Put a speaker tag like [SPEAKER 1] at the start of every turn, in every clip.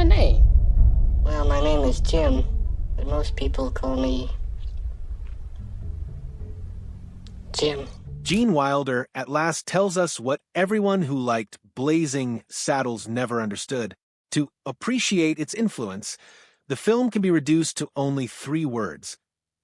[SPEAKER 1] your name?
[SPEAKER 2] Well, my name is Jim, but most people call me Jim.
[SPEAKER 3] Gene Wilder at last tells us what everyone who liked Blazing Saddles never understood. To appreciate its influence, the film can be reduced to only 3 words: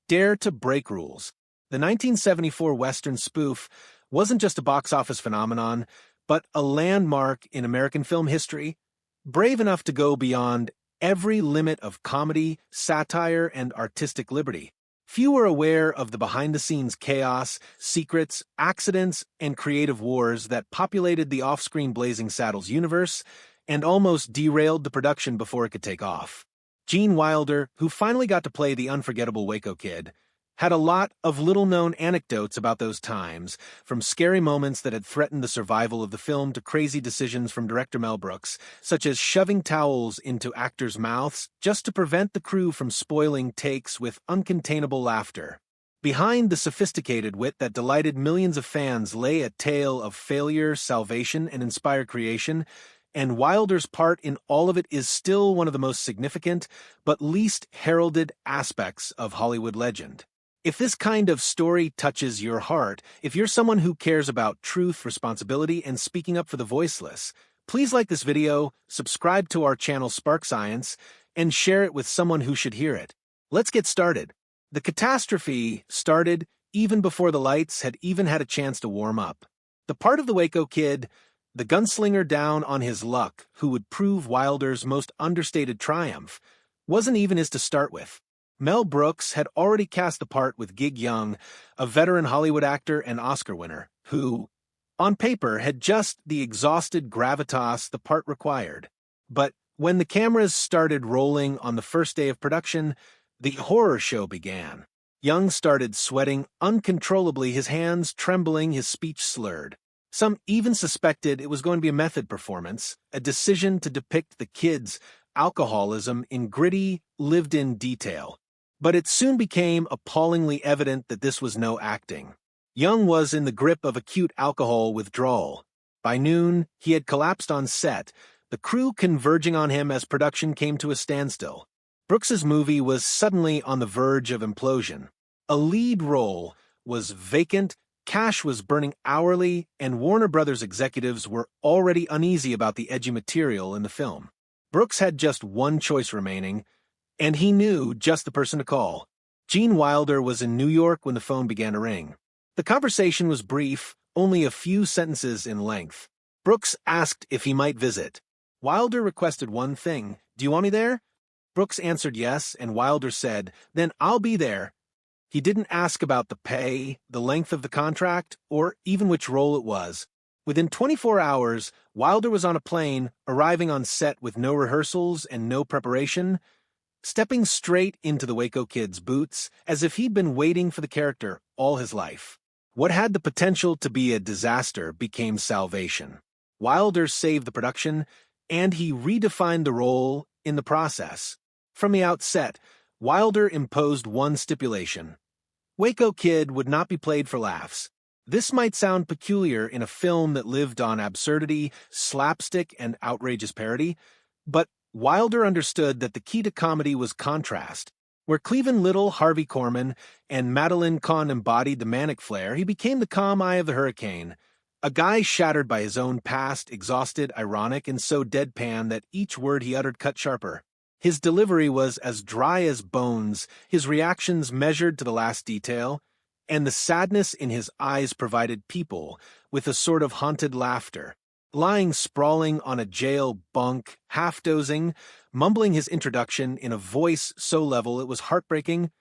[SPEAKER 3] dare to break rules. The 1974 Western spoof wasn't just a box office phenomenon, but a landmark in American film history, brave enough to go beyond every limit of comedy, satire, and artistic liberty. Few were aware of the behind-the-scenes chaos, secrets, accidents, and creative wars that populated the off-screen Blazing Saddles universe and almost derailed the production before it could take off. Gene Wilder, who finally got to play the unforgettable Waco Kid, had a lot of little-known anecdotes about those times, from scary moments that had threatened the survival of the film to crazy decisions from director Mel Brooks, such as shoving towels into actors' mouths just to prevent the crew from spoiling takes with uncontainable laughter. Behind the sophisticated wit that delighted millions of fans lay a tale of failure, salvation, and inspired creation, and Wilder's part in all of it is still one of the most significant but least heralded aspects of Hollywood legend. If this kind of story touches your heart, if you're someone who cares about truth, responsibility, and speaking up for the voiceless, please like this video, subscribe to our channel Spark Science, and share it with someone who should hear it. Let's get started. The catastrophe started even before the lights had even had a chance to warm up. The part of the Waco Kid, the gunslinger down on his luck who would prove Wilder's most understated triumph, wasn't even his to start with. Mel Brooks had already cast the part with Gig Young, a veteran Hollywood actor and Oscar winner, who, on paper, had just the exhausted gravitas the part required. But when the cameras started rolling on the first day of production, the horror show began. Young started sweating uncontrollably, his hands trembling, his speech slurred. Some even suspected it was going to be a method performance, a decision to depict the kid's alcoholism in gritty, lived-in detail. But it soon became appallingly evident that this was no acting. Young was in the grip of acute alcohol withdrawal. By noon, he had collapsed on set, the crew converging on him as production came to a standstill. Brooks's movie was suddenly on the verge of implosion. A lead role was vacant, cash was burning hourly, and Warner Brothers executives were already uneasy about the edgy material in the film. Brooks had just one choice remaining, and he knew just the person to call. Gene Wilder was in New York when the phone began to ring. The conversation was brief, only a few sentences in length. Brooks asked if he might visit. Wilder requested one thing: "Do you want me there?" Brooks answered yes, and Wilder said, "Then I'll be there." He didn't ask about the pay, the length of the contract, or even which role it was. Within 24 hours, Wilder was on a plane, arriving on set with no rehearsals and no preparation, stepping straight into the Waco Kid's boots, as if he'd been waiting for the character all his life. What had the potential to be a disaster became salvation. Wilder saved the production, and he redefined the role in the process. From the outset, Wilder imposed one stipulation: Waco Kid would not be played for laughs. This might sound peculiar in a film that lived on absurdity, slapstick, and outrageous parody, but Wilder understood that the key to comedy was contrast. Where Cleavon Little, Harvey Korman, and Madeline Kahn embodied the manic flair, he became the calm eye of the hurricane, a guy shattered by his own past, exhausted, ironic, and so deadpan that each word he uttered cut sharper. His delivery was as dry as bones, his reactions measured to the last detail, and the sadness in his eyes provided people with a sort of haunted laughter. Lying sprawling on a jail bunk, half-dozing, mumbling his introduction in a voice so level it was heartbreaking,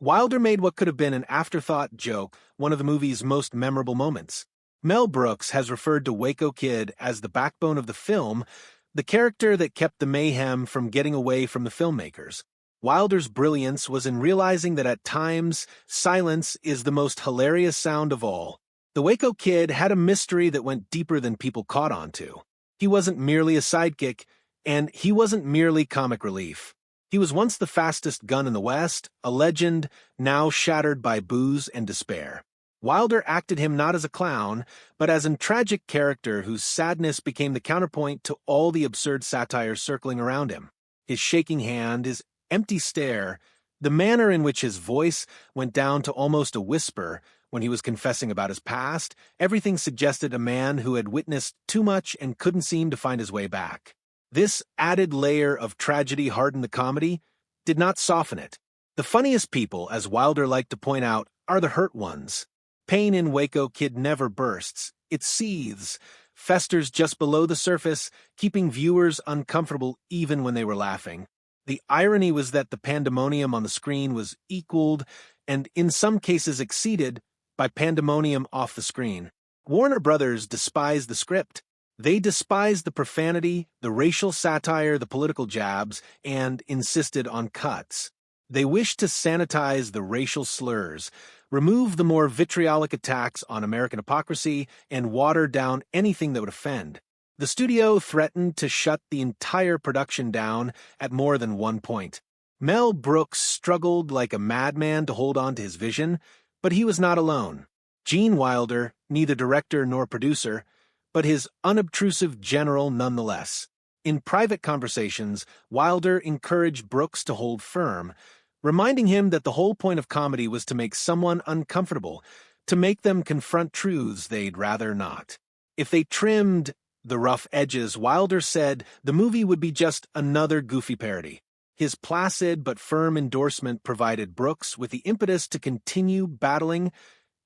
[SPEAKER 3] Wilder made what could have been an afterthought joke one of the movie's most memorable moments. Mel Brooks has referred to Waco Kid as the backbone of the film, the character that kept the mayhem from getting away from the filmmakers. Wilder's brilliance was in realizing that at times, silence is the most hilarious sound of all. The Waco Kid had a mystery that went deeper than people caught on to. He wasn't merely a sidekick, and he wasn't merely comic relief. He was once the fastest gun in the West, a legend now shattered by booze and despair. Wilder acted him not as a clown, but as a tragic character whose sadness became the counterpoint to all the absurd satire circling around him. his shaking hand, his empty stare, the manner in which his voice went down to almost a whisper when he was confessing about his past, everything suggested a man who had witnessed too much and couldn't seem to find his way back. This added layer of tragedy hardened the comedy, did not soften it. The funniest people, as Wilder liked to point out, are the hurt ones. Pain in Waco Kid never bursts. It seethes, festers just below the surface, keeping viewers uncomfortable even when they were laughing. The irony was that the pandemonium on the screen was equaled, and in some cases exceeded, by pandemonium off the screen. Warner Brothers despised the script. They despised the profanity, the racial satire, the political jabs, and insisted on cuts. They wished to sanitize the racial slurs, remove the more vitriolic attacks on American hypocrisy, and water down anything that would offend. The studio threatened to shut the entire production down at more than one point. Mel Brooks struggled like a madman to hold on to his vision, but he was not alone. Gene Wilder, neither director nor producer, but his unobtrusive general nonetheless. In private conversations, Wilder encouraged Brooks to hold firm, reminding him that the whole point of comedy was to make someone uncomfortable, to make them confront truths they'd rather not. If they trimmed the rough edges, Wilder said the movie would be just another goofy parody. His placid but firm endorsement provided Brooks with the impetus to continue battling,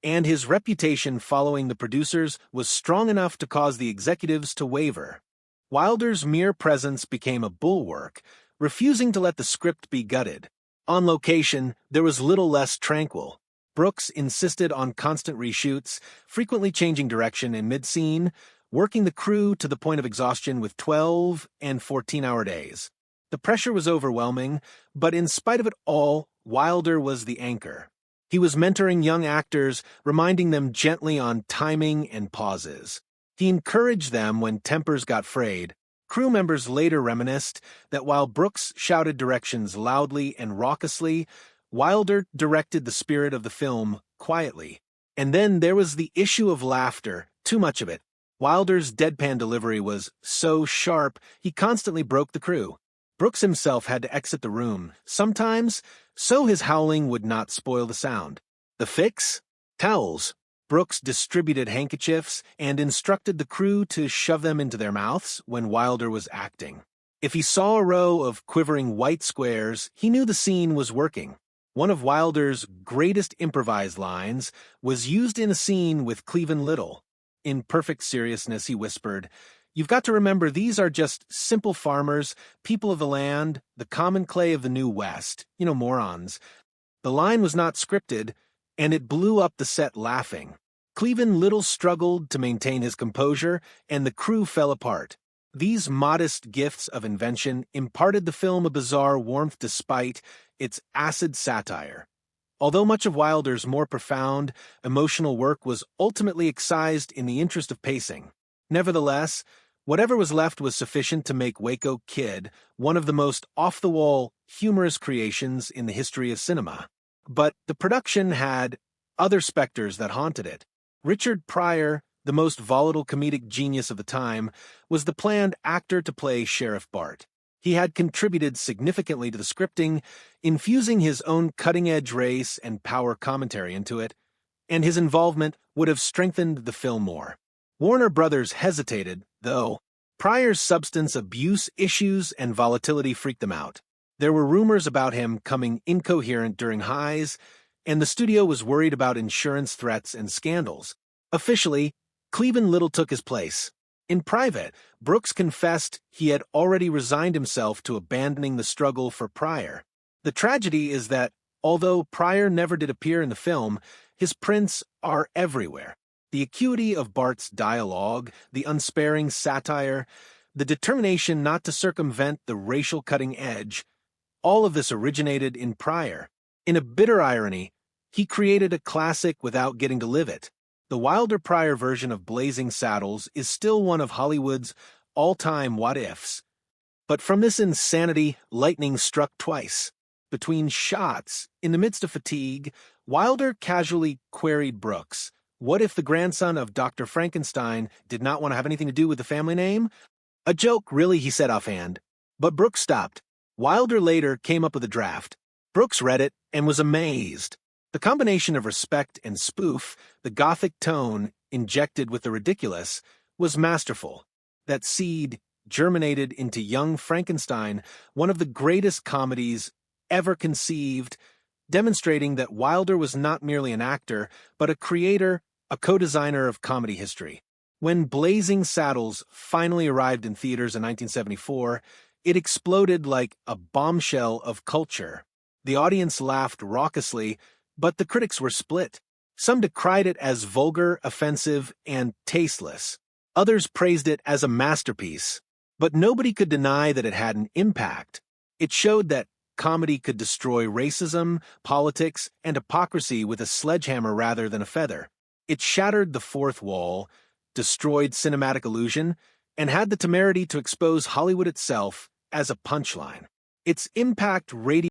[SPEAKER 3] and his reputation following the producers was strong enough to cause the executives to waver. Wilder's mere presence became a bulwark, refusing to let the script be gutted. On location, there was little less tranquil. Brooks insisted on constant reshoots, frequently changing direction in mid-scene, working the crew to the point of exhaustion with 12- and 14-hour days. The pressure was overwhelming, but in spite of it all, Wilder was the anchor. He was mentoring young actors, reminding them gently on timing and pauses. He encouraged them when tempers got frayed. Crew members later reminisced that while Brooks shouted directions loudly and raucously, Wilder directed the spirit of the film quietly. And then there was the issue of laughter, too much of it. Wilder's deadpan delivery was so sharp, he constantly broke the crew. Brooks himself had to exit the room, sometimes, so his howling would not spoil the sound. The fix? Towels. Brooks distributed handkerchiefs and instructed the crew to shove them into their mouths when Wilder was acting. If he saw a row of quivering white squares, he knew the scene was working. One of Wilder's greatest improvised lines was used in a scene with Cleavon Little. In perfect seriousness, he whispered, "You've got to remember these are just simple farmers, people of the land, the common clay of the New West, morons." The line was not scripted, and it blew up the set laughing. Cleavon Little struggled to maintain his composure, and the crew fell apart. These modest gifts of invention imparted the film a bizarre warmth despite its acid satire. Although much of Wilder's more profound, emotional work was ultimately excised in the interest of pacing. Nevertheless, whatever was left was sufficient to make Waco Kid one of the most off-the-wall, humorous creations in the history of cinema. But the production had other specters that haunted it. Richard Pryor, the most volatile comedic genius of the time, was the planned actor to play Sheriff Bart. He had contributed significantly to the scripting, infusing his own cutting-edge race and power commentary into it, and his involvement would have strengthened the film more. Warner Brothers hesitated, though. Pryor's substance abuse issues and volatility freaked them out. There were rumors about him coming incoherent during highs, and the studio was worried about insurance threats and scandals. Officially, Cleavon Little took his place. In private, Brooks confessed he had already resigned himself to abandoning the struggle for Pryor. The tragedy is that, although Pryor never did appear in the film, his prints are everywhere. The acuity of Bart's dialogue, the unsparing satire, the determination not to circumvent the racial cutting edge, all of this originated in Pryor. In a bitter irony, he created a classic without getting to live it. The Wilder-Pryor version of Blazing Saddles is still one of Hollywood's all-time what-ifs. But from this insanity, lightning struck twice. Between shots, in the midst of fatigue, Wilder casually queried Brooks, "What if the grandson of Dr. Frankenstein did not want to have anything to do with the family name?" "A joke, really," he said offhand. But Brooks stopped. Wilder later came up with a draft. Brooks read it and was amazed. The combination of respect and spoof, the gothic tone injected with the ridiculous, was masterful. That seed germinated into young Frankenstein, one of the greatest comedies ever conceived, demonstrating that Wilder was not merely an actor, but a creator, a co-designer of comedy history. When Blazing Saddles finally arrived in theaters in 1974, it exploded like a bombshell of culture. The audience laughed raucously, but the critics were split. Some decried it as vulgar, offensive, and tasteless. Others praised it as a masterpiece. But nobody could deny that it had an impact. It showed that comedy could destroy racism, politics, and hypocrisy with a sledgehammer rather than a feather. It shattered the fourth wall, destroyed cinematic illusion, and had the temerity to expose Hollywood itself as a punchline. Its impact radiated